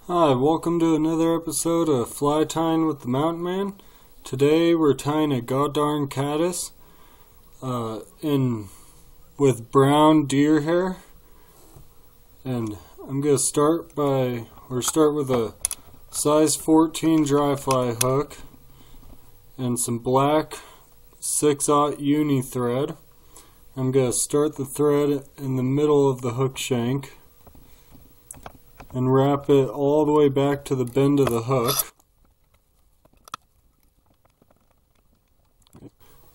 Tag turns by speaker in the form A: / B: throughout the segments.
A: Hi, welcome to another episode of Fly Tying with the Mountain Man. Today we're tying a Goddard Caddis with brown deer hair. And I'm going to start with a size 14 dry fly hook and some black 6/0 uni thread. I'm going to start the thread in the middle of the hook shank and wrap it all the way back to the bend of the hook.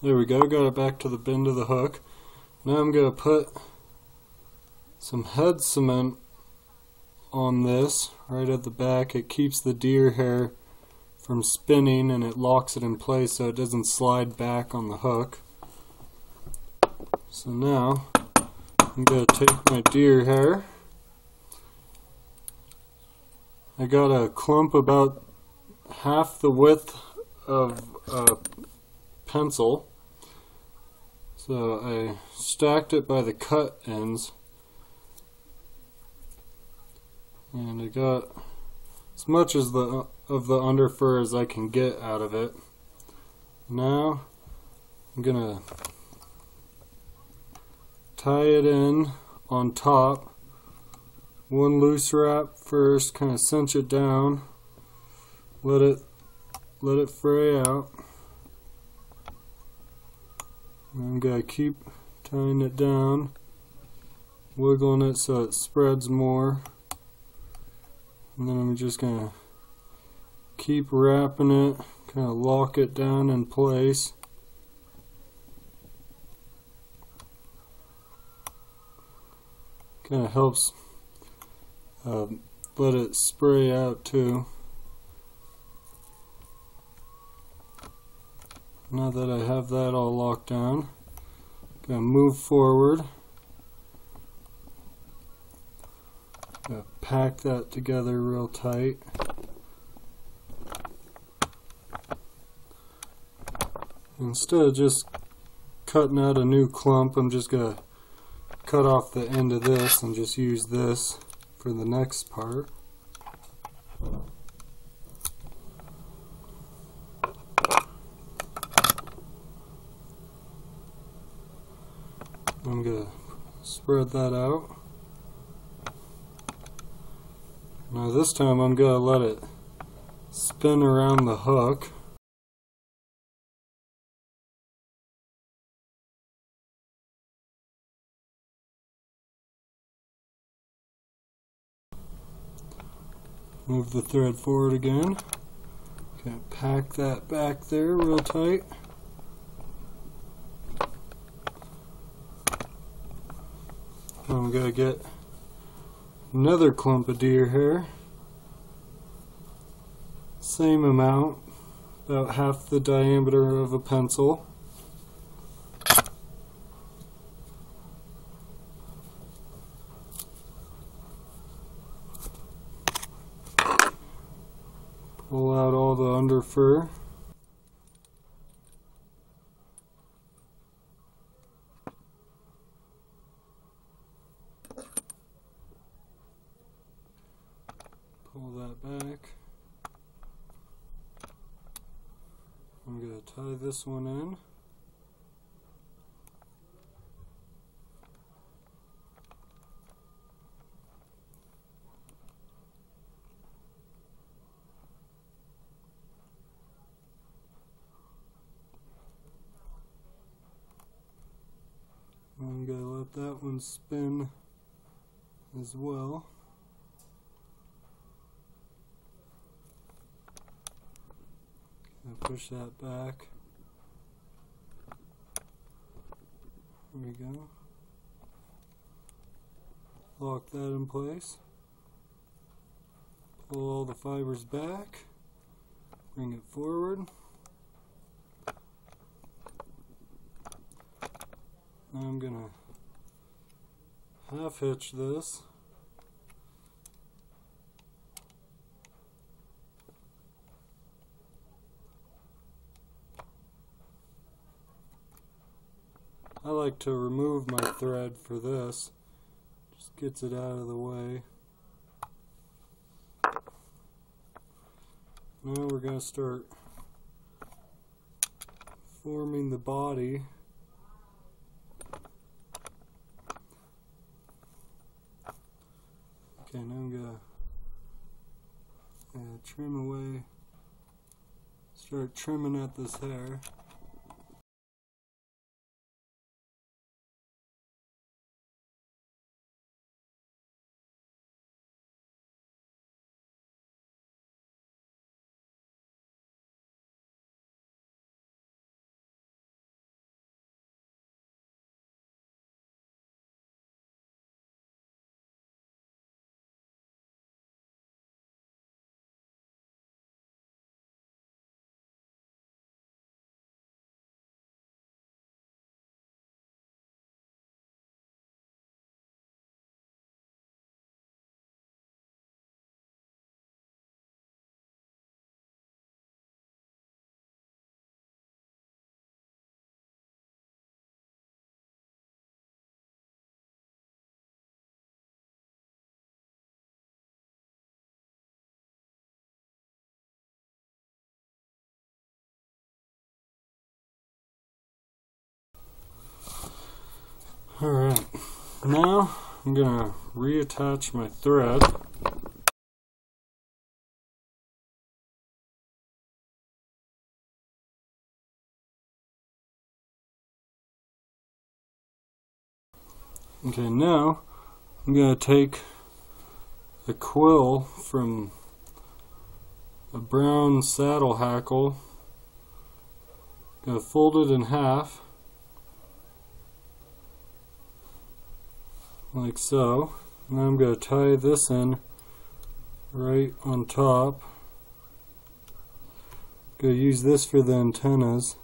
A: There we go, got it back to the bend of the hook. Now I'm going to put some head cement on this right at the back. It keeps the deer hair from spinning and it locks it in place so it doesn't slide back on the hook. So now I'm going to take my deer hair. I got a clump about half the width of a pencil. So I stacked it by the cut ends. And I got as much of the underfur as I can get out of it. Now I'm gonna tie it in on top. One loose wrap first, kind of cinch it down. Let it fray out. And I'm gonna keep tying it down, wiggling it so it spreads more. And then I'm just gonna keep wrapping it, kind of lock it down in place. Kind of helps let it spray out too. Now that I have that all locked down, I'm gonna move forward. Gonna pack that together real tight. Instead of just cutting out a new clump, I'm just gonna cut off the end of this and just use this for the next part. I'm gonna spread that out. Now this time I'm gonna let it spin around the hook. Move the thread forward again. Gonna pack that back there real tight. I'm gonna get another clump of deer hair. Same amount, about half the diameter of a pencil. Pull out all the underfur. Pull that back. I'm going to tie this one in. I'm going to let that one spin as well. Push that back. There we go. Lock that in place. Pull all the fibers back. Bring it forward. Now I'm gonna half hitch this. I like to remove my thread for this. Just gets it out of the way. we're going to start forming the body. Okay, now I'm going to trim away, start trimming at this hair. Alright, now I'm going to reattach my thread. Okay, now I'm going to take a quill from a brown saddle hackle, going to fold it in half, like so. Now I'm going to tie this in right on top. Going to use this for the antennas.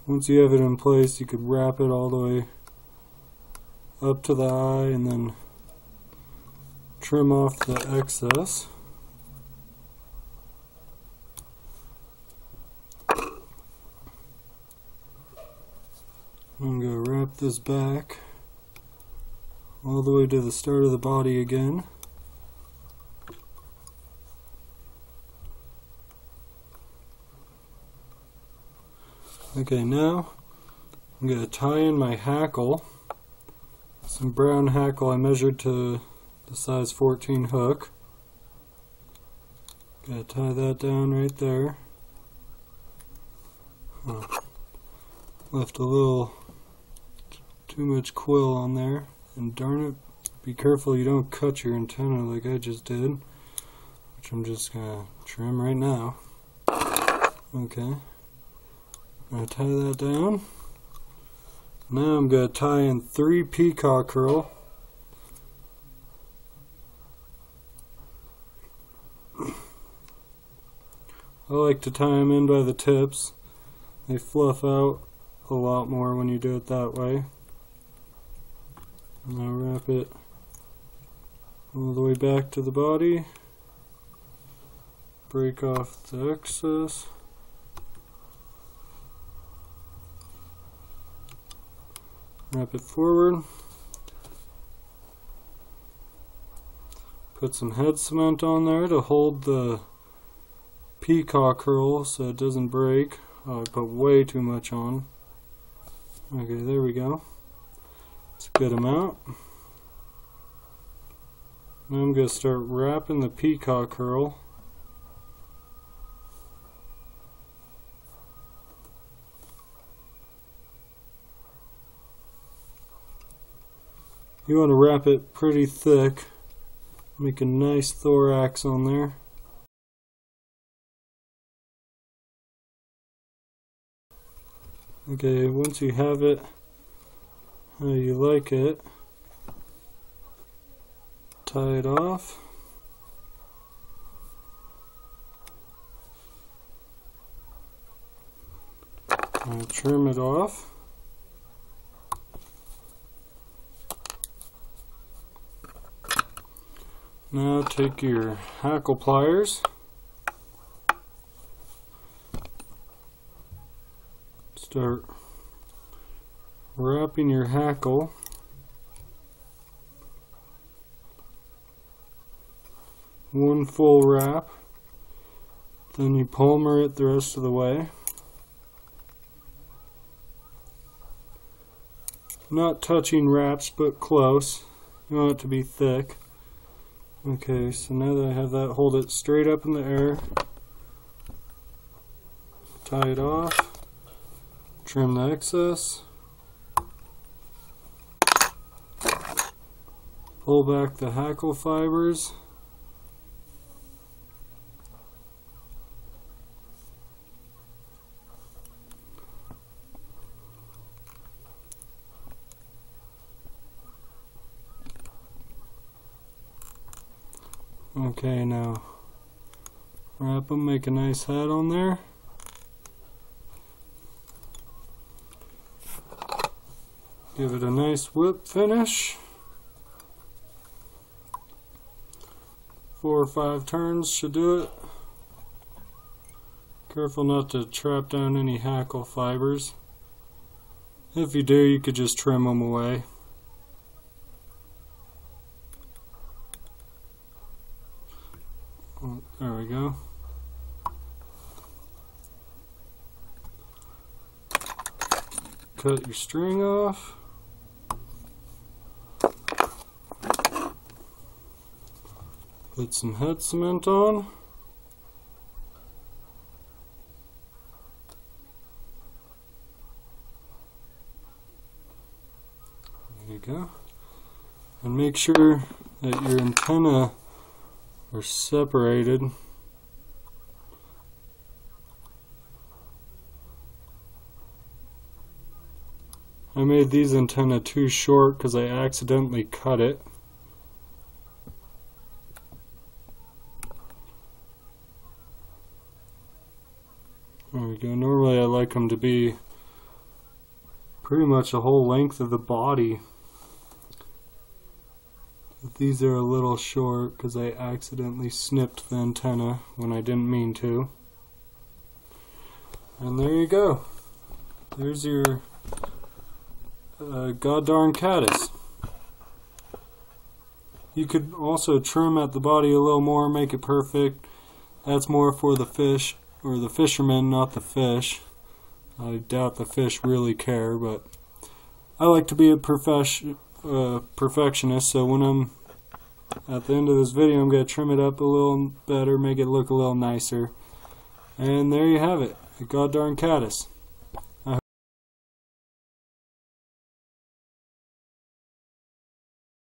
A: Once you have it in place, you could wrap it all the way up to the eye and then trim off the excess. I'm going to wrap this back all the way to the start of the body again. Okay, now I'm going to tie in my hackle, some brown hackle I measured to the size 14 hook. Going to tie that down right there. Left a little too much quill on there, and darn it, be careful you don't cut your antenna like I just did, which I'm just going to trim right now. Okay. I'm going to tie that down. Now I'm going to tie in 3 peacock curl. I like to tie them in by the tips. They fluff out a lot more when you do it that way. Now wrap it all the way back to the body. Break off the excess. Wrap it forward. Put some head cement on there to hold the peacock curl so it doesn't break. Oh, I put way too much on. Okay, there we go. It's a good amount. Now I'm going to start wrapping the peacock curl. You want to wrap it pretty thick. Make a nice thorax on there. Okay, once you have it how you like it, tie it off. And trim it off. Now take your hackle pliers, start wrapping your hackle one full wrap. Then you palmer it the rest of the way. Not touching wraps, but close. You want it to be thick. Okay, so now that I have that, hold it straight up in the air. Tie it off. Trim the excess. Pull back the hackle fibers. Okay, now wrap them, make a nice hat on there. Give it a nice whip finish. 4 or 5 turns should do it. Careful not to trap down any hackle fibers. If you do, you could just trim them away. There we go. Cut your string off. Put some head cement on. There you go. And make sure that your antennae are separated. I made these antennae too short because I accidentally cut it. There we go. Normally I like them to be pretty much the whole length of the body. But these are a little short because I accidentally snipped the antenna when I didn't mean to. And there you go. There's your Goddard Caddis. You could also trim at the body a little more, make it perfect. That's more for the fish, or the fishermen, not the fish. I doubt the fish really care, but I like to be a perfectionist, so when I'm at the end of this video, I'm going to trim it up a little better, make it look a little nicer. And there you have it, a Goddard Caddis.